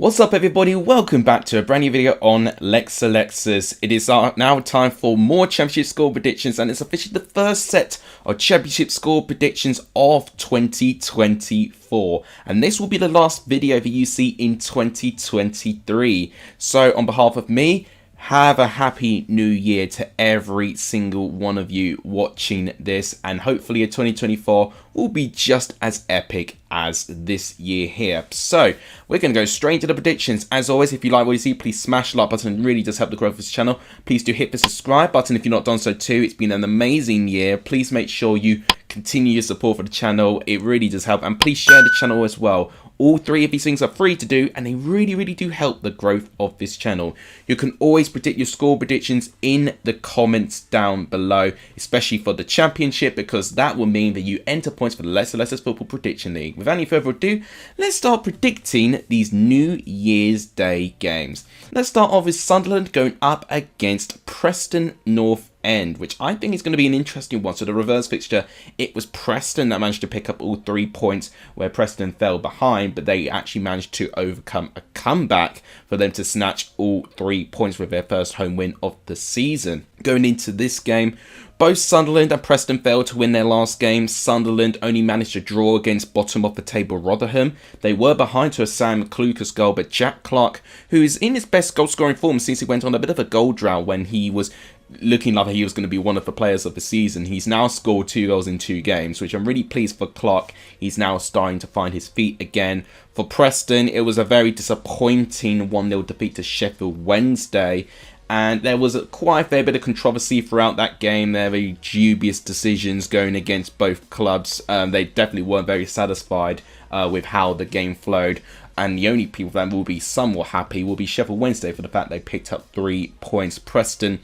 What's up everybody, welcome back to a brand new video on Lexus. It is now time for more championship score predictions, and it's officially the first set of championship score predictions of 2024. And this will be the last video that you see in 2023. So on behalf of me, have a happy new year to every single one of you watching this, and hopefully 2024 will be just as epic as this year here. So we're going to go straight into the predictions. As always, if you like what you see, please smash the like button. It really does help the growth of this channel. Please do hit the subscribe button if you've not done so too. It's been an amazing year. Please make sure you continue your support for the channel. It really does help, and please share the channel as well. All three of these things are free to do, and they really do help the growth of this channel. You can always predict your score predictions in the comments down below, especially for the championship, because that will mean that you enter points for the Leicester's Football Prediction League. Without any further ado, let's start predicting these New Year's Day games. Let's start off with Sunderland going up against Preston North End, which I think is going to be an interesting one. So the reverse fixture, it was Preston that managed to pick up all 3 points where Preston fell behind, but they actually managed to overcome a comeback for them to snatch all 3 points with their first home win of the season. Going into this game, both Sunderland and Preston failed to win their last game. Sunderland only managed to draw against bottom of the table Rotherham. They were behind to a Sam Klukas goal, but Jack Clark, who is in his best goal scoring form since he went on a bit of a goal drought when he was looking like he was going to be one of the players of the season. He's now scored 2 goals in 2 games, which I'm really pleased for Clark. He's now starting to find his feet again. For Preston, it was a very disappointing 1-0 defeat to Sheffield Wednesday, and there was quite a fair bit of controversy throughout that game. There were dubious decisions going against both clubs. They definitely weren't very satisfied with how the game flowed. And the only people that will be somewhat happy will be Sheffield Wednesday for the fact they picked up 3 points. Preston,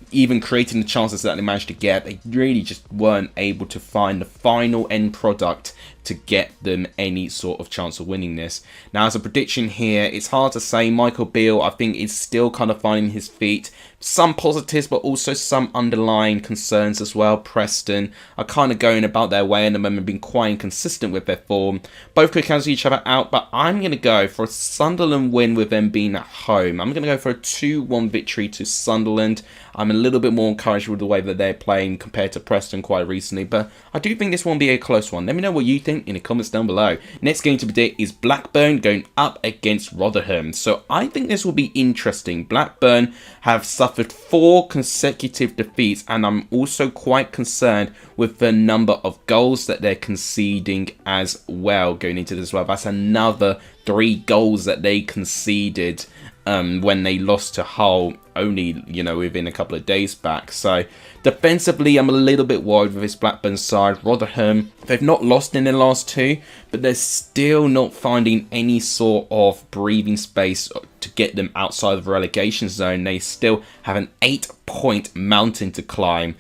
even creating the chances that they managed to get, they really just weren't able to find the final end product to get them any sort of chance of winning this. Now, as a prediction here, it's hard to say. Michael Beale, I think, is still kind of finding his feet. Some positives, but also some underlying concerns as well. Preston are kind of going about their way at the moment, being quite inconsistent with their form. Both could cancel each other out, but I'm going to go for a Sunderland win with them being at home. I'm going to go for a 2-1 victory to Sunderland. I'm a little bit more encouraged with the way that they're playing compared to Preston quite recently, but I do think this one will be a close one. Let me know what you think in the comments down below. Next game to predict is Blackburn going up against Rotherham. So I think this will be interesting. Blackburn have suffered 4 consecutive defeats, and I'm also quite concerned with the number of goals that they're conceding as well going into this. Well, that's another 3 goals that they conceded when they lost to Hull only, within a couple of days back. So defensively, I'm a little bit worried with this Blackburn side. Rotherham, they've not lost in their last 2, but they're still not finding any sort of breathing space to get them outside of the relegation zone. They still have an 8-point mountain to climb.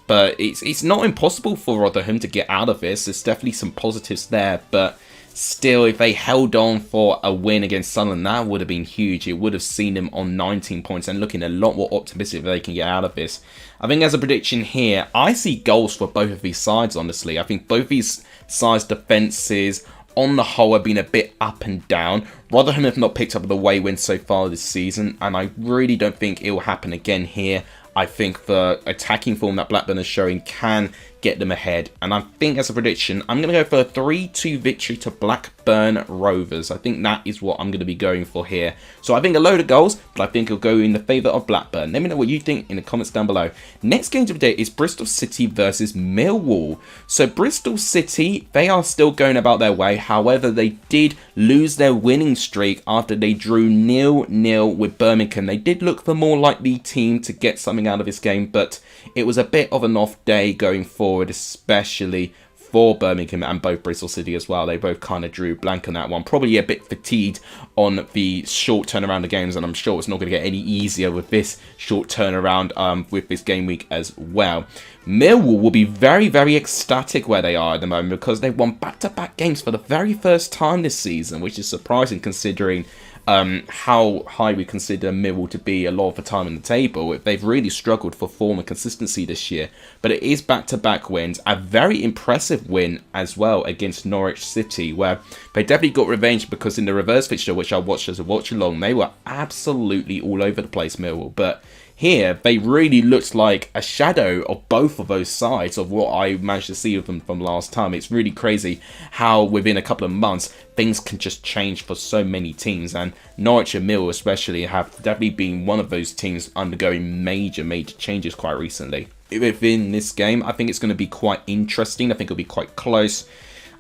But it's not impossible for Rotherham to get out of this. There's definitely some positives there, but still, if they held on for a win against Sunderland, that would have been huge. It would have seen them on 19 points and looking a lot more optimistic that they can get out of this. I think as a prediction here, I see goals for both of these sides, honestly. I think both these sides' defences on the whole have been a bit up and down. Rotherham have not picked up the away win so far this season, and I really don't think it will happen again here. I think the attacking form that Blackburn is showing can get them ahead. And I think as a prediction, I'm going to go for a 3-2 victory to Blackburn Rovers. I think that is what I'm going to be going for here. So I think a load of goals, but I think it'll go in the favour of Blackburn. Let me know what you think in the comments down below. Next game of the day is Bristol City versus Millwall. So Bristol City, they are still going about their way. However, they did lose their winning streak after they drew 0-0 with Birmingham. They did look the more likely team to get something out of this game, but it was a bit of an off day going forward, especially for Birmingham and both Bristol City as well. They both kind of drew blank on that one. Probably a bit fatigued on the short turnaround of games, and I'm sure it's not going to get any easier with this short turnaround with this game week as well. Millwall will be very ecstatic where they are at the moment, because they've won back-to-back games for the very first time this season, which is surprising considering how high we consider Millwall to be a lot of the time in the table. They've really struggled for form and consistency this year, but it is back-to-back wins, a very impressive win as well against Norwich City, where they definitely got revenge, because in the reverse fixture, which I watched as a watch along, they were absolutely all over the place, Millwall. But here, they really looked like a shadow of both of those sides of what I managed to see of them from last time. It's really crazy how within a couple of months, things can just change for so many teams. And Norwich and Millwall especially have definitely been one of those teams undergoing major changes quite recently. Within this game, I think it's going to be quite interesting. I think it'll be quite close.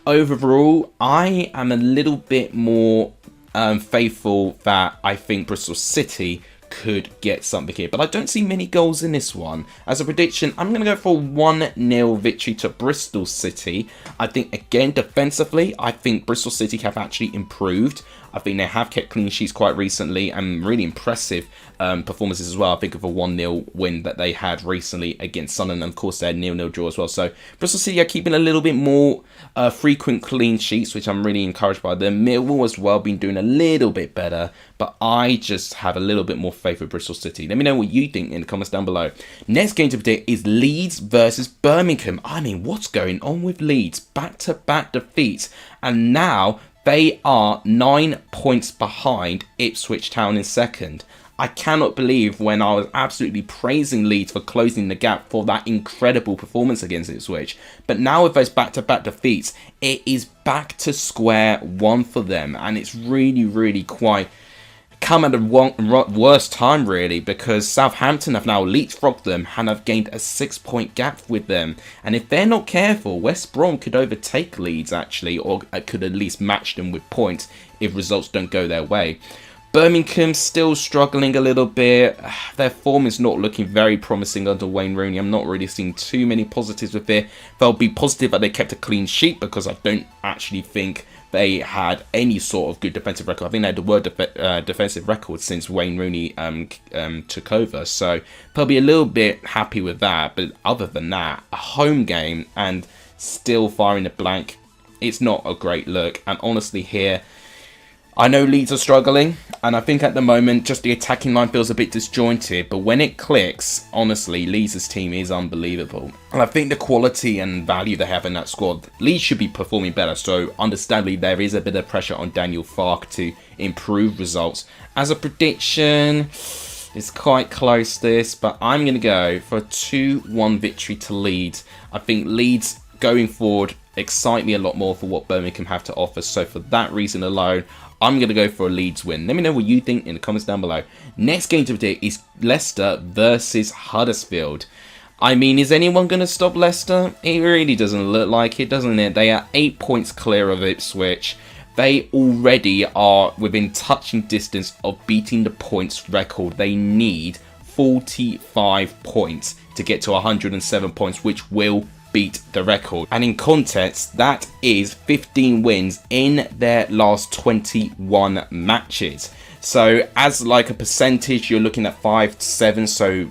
Overall, I am a little bit more faithful that I think Bristol City could get something here, but I don't see many goals in this one. As a prediction, I'm going to go for 1-0 victory to Bristol City. I think, again, defensively, I think Bristol City have actually improved. I think they have kept clean sheets quite recently, and really impressive performances as well. I think of a 1-0 win that they had recently against Sunderland, and of course their 0-0 draw as well. So Bristol City are keeping a little bit more frequent clean sheets, which I'm really encouraged by them. Millwall as well been doing a little bit better, but I just have a little bit more faith with Bristol City. Let me know what you think in the comments down below. Next game to predict is Leeds versus Birmingham. I mean, what's going on with Leeds? Back-to-back defeats, and now they are 9 points behind Ipswich Town in second. I cannot believe when I was absolutely praising Leeds for closing the gap for that incredible performance against Ipswich. But now with those back-to-back defeats, it is back to square one for them. And it's really quite come at a worst time, really, because Southampton have now leapfrogged them and have gained a 6-point gap with them. And if they're not careful, West Brom could overtake Leeds, actually, or could at least match them with points if results don't go their way. Birmingham still struggling a little bit. Their form is not looking very promising under Wayne Rooney. I'm not really seeing too many positives with it. They'll be positive that they kept a clean sheet, because I don't actually think they had any sort of good defensive record. I think they had the worst defensive record since Wayne Rooney took over. So they'll be a little bit happy with that. But other than that, a home game and still firing a blank, it's not a great look. And honestly here, I know Leeds are struggling, and I think at the moment just the attacking line feels a bit disjointed, but when it clicks, honestly, Leeds' team is unbelievable. And I think the quality and value they have in that squad, Leeds should be performing better, so understandably there is a bit of pressure on Daniel Farke to improve results. As a prediction, it's quite close this, but I'm going to go for a 2-1 victory to Leeds. I think Leeds going forward excite me a lot more for what Birmingham have to offer, so for that reason alone, I'm going to go for a Leeds win. Let me know what you think in the comments down below. Next game to predict is Leicester versus Huddersfield. I mean, is anyone going to stop Leicester? It really doesn't look like it, doesn't it? They are 8 points clear of Ipswich. They already are within touching distance of beating the points record. They need 45 points to get to 107 points, which will beat the record. And in context, that is 15 wins in their last 21 matches. So as like a percentage, you're looking at 5 to 7. So,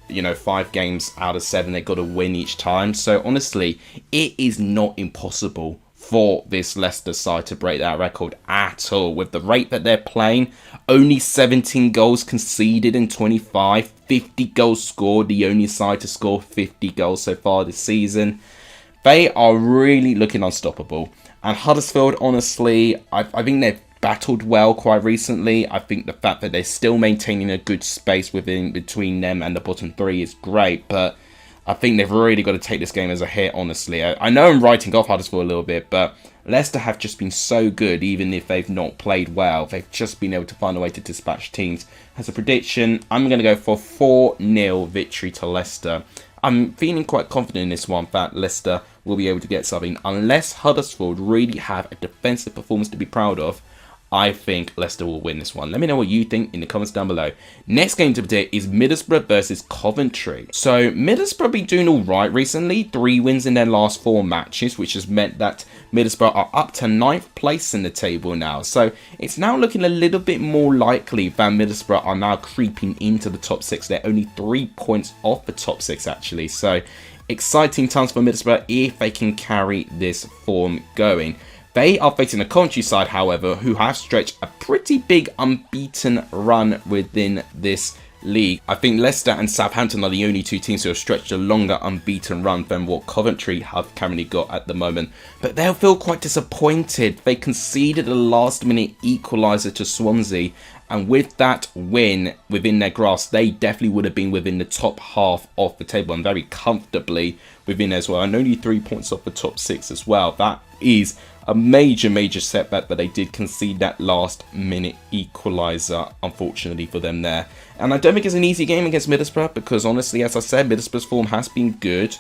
you know, 5 games out of 7, they've got to win each time. So honestly, it is not impossible for this Leicester side to break that record at all. With the rate that they're playing, only 17 goals conceded in 25, 50 goals scored, the only side to score 50 goals so far this season. They are really looking unstoppable. And Huddersfield, honestly, I think they've battled well quite recently. I think the fact that they're still maintaining a good space between them and the bottom 3 is great, but I think they've really got to take this game as a hit, honestly. I know I'm writing off Huddersfield a little bit, but Leicester have just been so good, even if they've not played well. They've just been able to find a way to dispatch teams. As a prediction, I'm going to go for 4-0 victory to Leicester. I'm feeling quite confident in this one that Leicester will be able to get something. Unless Huddersfield really have a defensive performance to be proud of, I think Leicester will win this one. Let me know what you think in the comments down below. Next game to predict is Middlesbrough versus Coventry. So Middlesbrough been doing all right recently. 3 wins in their last 4 matches, which has meant that Middlesbrough are up to 9th place in the table now. So it's now looking a little bit more likely that Middlesbrough are now creeping into the top 6. They're only 3 points off the top 6 actually. So exciting times for Middlesbrough if they can carry this form going. They are facing a Coventry side, however, who have stretched a pretty big unbeaten run within this league. I think Leicester and Southampton are the only two teams who have stretched a longer unbeaten run than what Coventry have currently got at the moment. But they'll feel quite disappointed. They conceded a last-minute equaliser to Swansea, and with that win within their grasp, they definitely would have been within the top half of the table and very comfortably within as well. And only 3 points off the top 6 as well. That is a major setback, but they did concede that last minute equaliser, unfortunately for them there. And I don't think it's an easy game against Middlesbrough, because honestly, as I said, Middlesbrough's form has been good.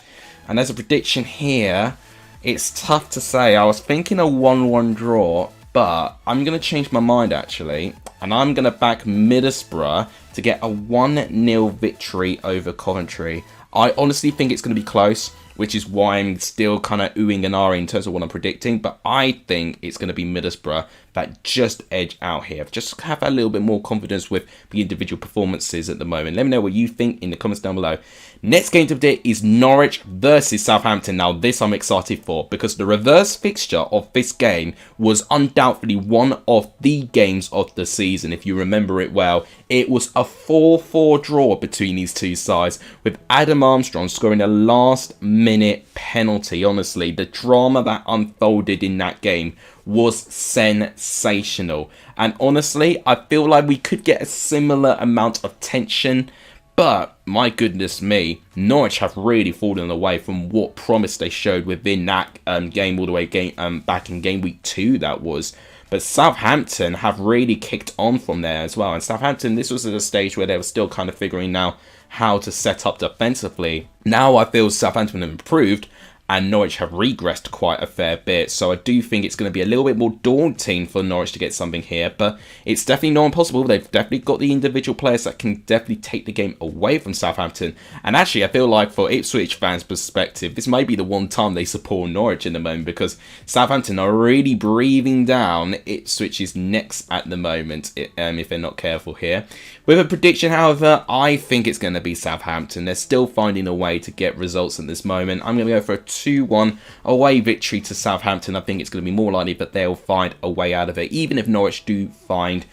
And as a prediction here, it's tough to say. I was thinking a 1-1 draw, but I'm going to change my mind actually. And I'm going to back Middlesbrough to get a 1-0 victory over Coventry. I honestly think it's going to be close, which is why I'm still kind of oohing and ahhing in terms of what I'm predicting. But I think it's going to be Middlesbrough that just edge out here. Just have a little bit more confidence with the individual performances at the moment. Let me know what you think in the comments down below. Next game today is Norwich versus Southampton. Now this I'm excited for, because the reverse fixture of this game was undoubtedly one of the games of the season. If you remember it well, it was a 4-4 draw between these two sides, with Adam Armstrong scoring a last minute penalty. Honestly, the drama that unfolded in that game was sensational. And honestly, I feel like we could get a similar amount of tension. But, my goodness me, Norwich have really fallen away from what promise they showed within that game all the way back in game week 2, that was. But Southampton have really kicked on from there as well. And Southampton, this was at a stage where they were still kind of figuring out how to set up defensively. Now I feel Southampton have improved, and Norwich have regressed quite a fair bit. So I do think it's going to be a little bit more daunting for Norwich to get something here. But it's definitely not impossible. They've definitely got the individual players that can definitely take the game away from Southampton. And actually, I feel like for Ipswich fans' perspective, this might be the one time they support Norwich in the moment, because Southampton are really breathing down Ipswich's necks at the moment, if they're not careful here. With a prediction, however, I think it's going to be Southampton. They're still finding a way to get results at this moment. I'm going to go for a 2-1 away victory to Southampton. I think it's going to be more likely that they'll find a way out of it, even if Norwich do find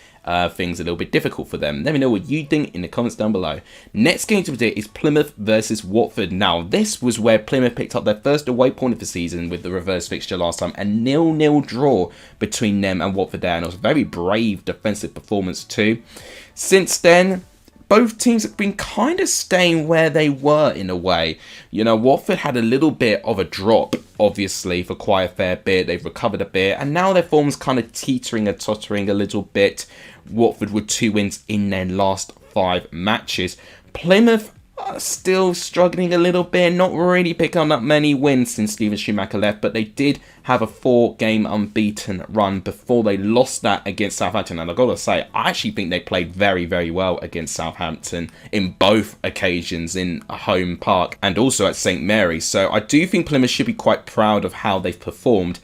things a little bit difficult for them. Let me know what you think in the comments down below. Next game to predict is Plymouth versus Watford. Now, this was where Plymouth picked up their first away point of the season with the reverse fixture last time. A 0-0 draw between them and Watford there. And it was a very brave defensive performance too. Since then, both teams have been kind of staying where they were in a way. You know, Watford had a little bit of a drop, obviously, for quite a fair bit. They've recovered a bit, and now their form's kind of teetering and tottering a little bit. Watford with 2 wins in their last 5 matches. Plymouth are still struggling a little bit, not really picking up that many wins since Steven Schumacher left, but they did have a 4-game unbeaten run before they lost that against Southampton. And I've got to say, I actually think they played very well against Southampton in both occasions in a home park and also at St Mary's. So I do think Plymouth should be quite proud of how they've performed.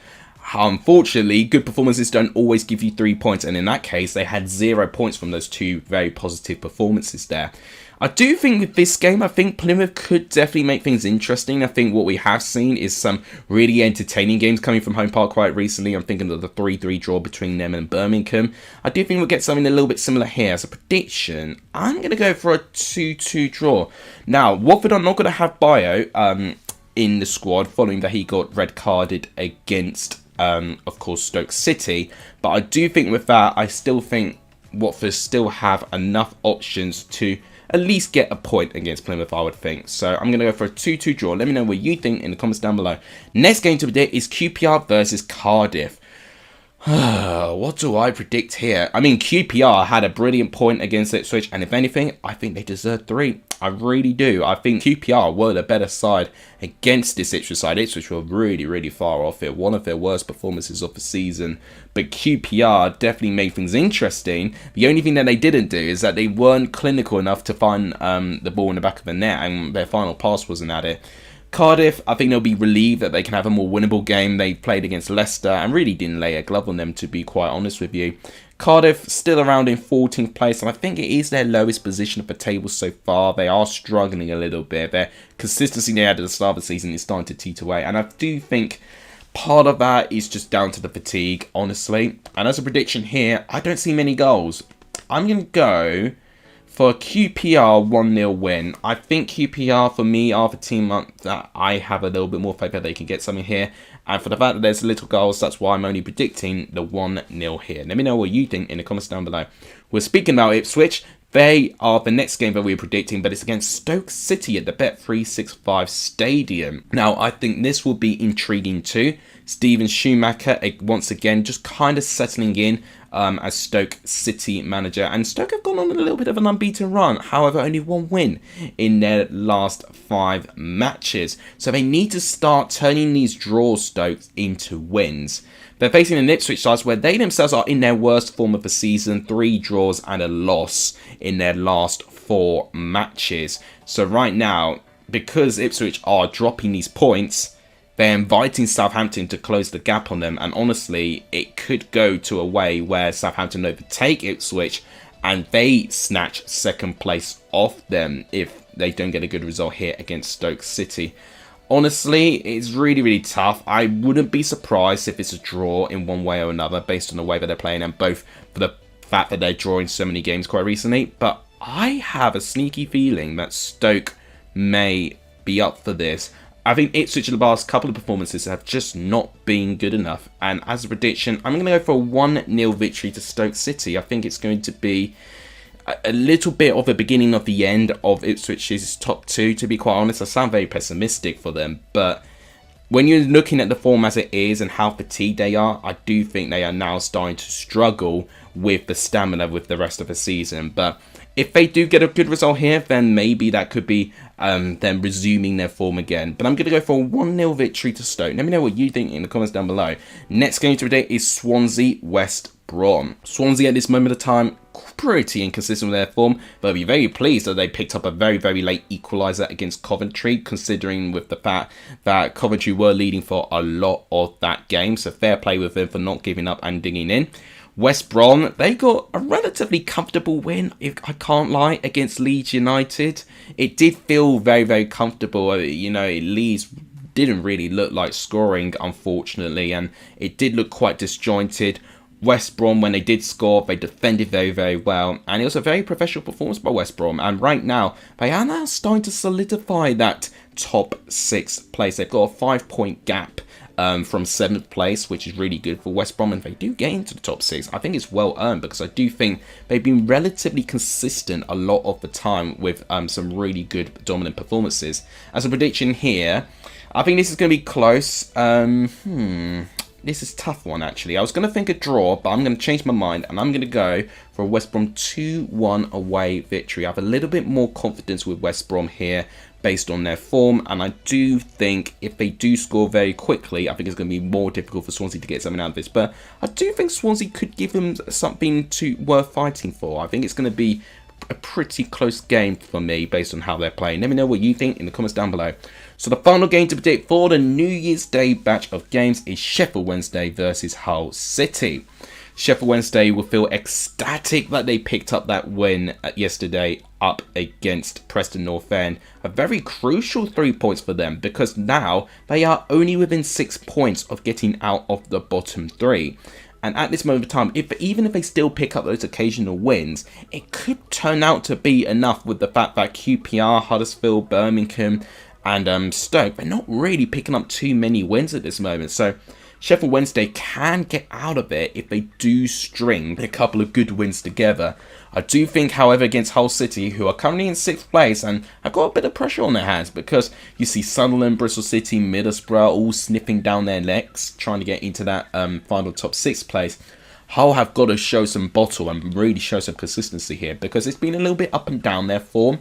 Unfortunately, good performances don't always give you 3 points, and in that case, they had 0 points from those 2 very positive performances there. I do think with this game, I think Plymouth could definitely make things interesting. I think what we have seen is some really entertaining games coming from home park quite recently. I'm thinking of the 3-3 draw between them and Birmingham. I do think we'll get something a little bit similar here. As a prediction, I'm going to go for a 2-2 draw. Now, Watford are not going to have Bio in the squad following that he got red carded against, of course, Stoke City. But I do think with that, I still think Watford still have enough options to at least get a point against Plymouth, I would think. So I'm going to go for a 2-2 draw. Let me know what you think in the comments down below. Next game to predict is QPR versus Cardiff. What do I predict here? I mean, QPR had a brilliant point against Ipswich, and if anything, I think they deserve 3. I really do. I think QPR were the better side against this Ipswich side. Ipswich were really far off it. One of their worst performances of the season. But QPR definitely made things interesting. The only thing that they didn't do is that they weren't clinical enough to find the ball in the back of the net, and their final pass wasn't at it. Cardiff, I think they'll be relieved that they can have a more winnable game. They played against Leicester and really didn't lay a glove on them, to be quite honest with you. Cardiff still around in 14th place, and I think it is their lowest position of the table so far. They are struggling a little bit. Their consistency they had at the start of the season is starting to teeter away, and I do think part of that is just down to the fatigue, honestly. And as a prediction here, I don't see many goals. I'm going to go For a QPR 1-0 win, I think QPR for me are the team that I have a little bit more faith that they can get something here. And for the fact that there's little goals, that's why I'm only predicting the 1-0 here. Let me know what you think in the comments down below. We're speaking about Ipswich. They are the next game that we're predicting, but it's against Stoke City at the Bet365 Stadium. Now, I think this will be intriguing too. Steven Schumacher, once again, just kind of settling in as Stoke City manager. And Stoke have gone on a little bit of an unbeaten run. However, only one win in their last 5 matches. So they need to start turning these draws, Stoke, into wins. They're facing an Ipswich side where they themselves are in their worst form of the season. 3 draws and a loss in their last 4 matches. So right now, because Ipswich are dropping these points, they're inviting Southampton to close the gap on them. And honestly, it could go to a way where Southampton overtake Ipswich and they snatch second place off them if they don't get a good result here against Stoke City. Honestly, it's really, really tough. I wouldn't be surprised if it's a draw in one way or another based on the way that they're playing and both for the fact that they're drawing so many games quite recently. But I have a sneaky feeling that Stoke may be up for this. I think Ipswich in the last couple of performances have just not been good enough. And as a prediction, I'm going to go for a 1-0 victory to Stoke City. I think it's going to be a little bit of a beginning of the end of Ipswich's top 2, to be quite honest. I sound very pessimistic for them, but when you're looking at the form as it is and how fatigued they are, I do think they are now starting to struggle with the stamina with the rest of the season. But if they do get a good result here, then maybe that could be them resuming their form again. But I'm going to go for a 1-0 victory to Stoke. Let me know what you think in the comments down below. Next game to predict is Swansea West Brom. Swansea at this moment of time, pretty inconsistent with their form, but I'll be very pleased that they picked up a very, very late equaliser against Coventry, considering with the fact that Coventry were leading for a lot of that game. So fair play with them for not giving up and digging in. West Brom, they got a relatively comfortable win, if I can't lie, against Leeds United. It did feel very, very comfortable. You know, Leeds didn't really look like scoring, unfortunately, and it did look quite disjointed. West Brom, when they did score, they defended very, very well. And it was a very professional performance by West Brom. And right now, they are now starting to solidify that top 6 place. They've got a 5-point gap from 7th place, which is really good for West Brom. And if they do get into the top 6, I think it's well earned, because I do think they've been relatively consistent a lot of the time with some really good dominant performances. As a prediction here, I think this is going to be close. This is a tough one, actually. I was going to think a draw, but I'm going to change my mind, and I'm going to go for a West Brom 2-1 away victory. I have a little bit more confidence with West Brom here based on their form, and I do think if they do score very quickly, I think it's going to be more difficult for Swansea to get something out of this. But I do think Swansea could give them something worth fighting for. I think it's going to be a pretty close game for me based on how they're playing. Let me know what you think in the comments down below. So the final game to predict for the New Year's Day batch of games is Sheffield Wednesday versus Hull City. Sheffield Wednesday will feel ecstatic that they picked up that win yesterday up against Preston North End. A very crucial 3 points for them, because now they are only within 6 points of getting out of the bottom 3. And at this moment of time, even if they still pick up those occasional wins, it could turn out to be enough with the fact that QPR, Huddersfield, Birmingham and Stoke, they're not really picking up too many wins at this moment. So Sheffield Wednesday can get out of it if they do string a couple of good wins together. I do think, however, against Hull City, who are currently in 6th place and have got a bit of pressure on their hands, because you see Sunderland, Bristol City, Middlesbrough all sniffing down their necks, trying to get into that final top 6 place. Hull have got to show some bottle and really show some consistency here, because it's been a little bit up and down their form.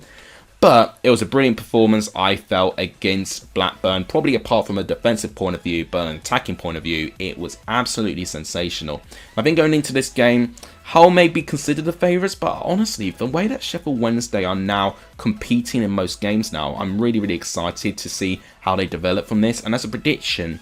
But it was a brilliant performance, I felt, against Blackburn. Probably apart from a defensive point of view, but an attacking point of view, it was absolutely sensational. I think going into this game, Hull may be considered the favourites, but honestly, the way that Sheffield Wednesday are now competing in most games now, I'm really, really excited to see how they develop from this. And as a prediction,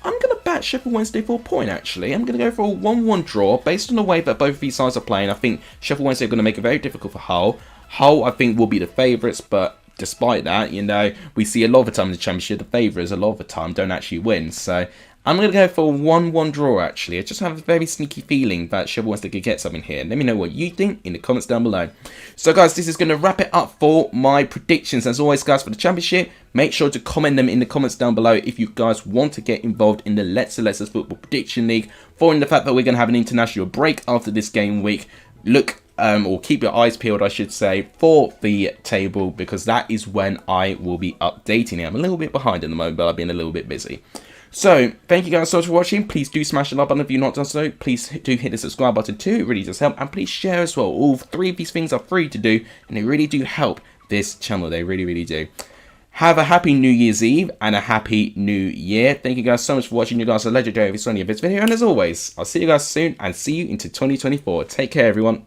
I'm going to back Sheffield Wednesday for a point, actually. I'm going to go for a 1-1 draw. Based on the way that both of these sides are playing, I think Sheffield Wednesday are going to make it very difficult for Hull. Hull, I think, will be the favourites, but despite that, you know, we see a lot of the time in the Championship, the favourites a lot of the time don't actually win. So I'm going to go for a 1-1 draw, actually. I just have a very sneaky feeling that Sheffield Wednesday could get something here. Let me know what you think in the comments down below. So, guys, this is going to wrap it up for my predictions. As always, guys, for the Championship, make sure to comment them in the comments down below if you guys want to get involved in the Let's Leicester Football Prediction League. Following the fact that we're going to have an international break after this game week, look, or keep your eyes peeled, I should say, for the table, because that is when I will be updating it. I'm a little bit behind at the moment, but I've been a little bit busy. So, thank you guys so much for watching. Please do smash the like button if you've not done so. Please do hit the subscribe button too. It really does help. And please share as well. All 3 of these things are free to do, and they really do help this channel. They really, really do. Have a happy New Year's Eve and a happy New Year. Thank you guys so much for watching. You guys are legendary every Sunday of this video. And as always, I'll see you guys soon and see you into 2024. Take care, everyone.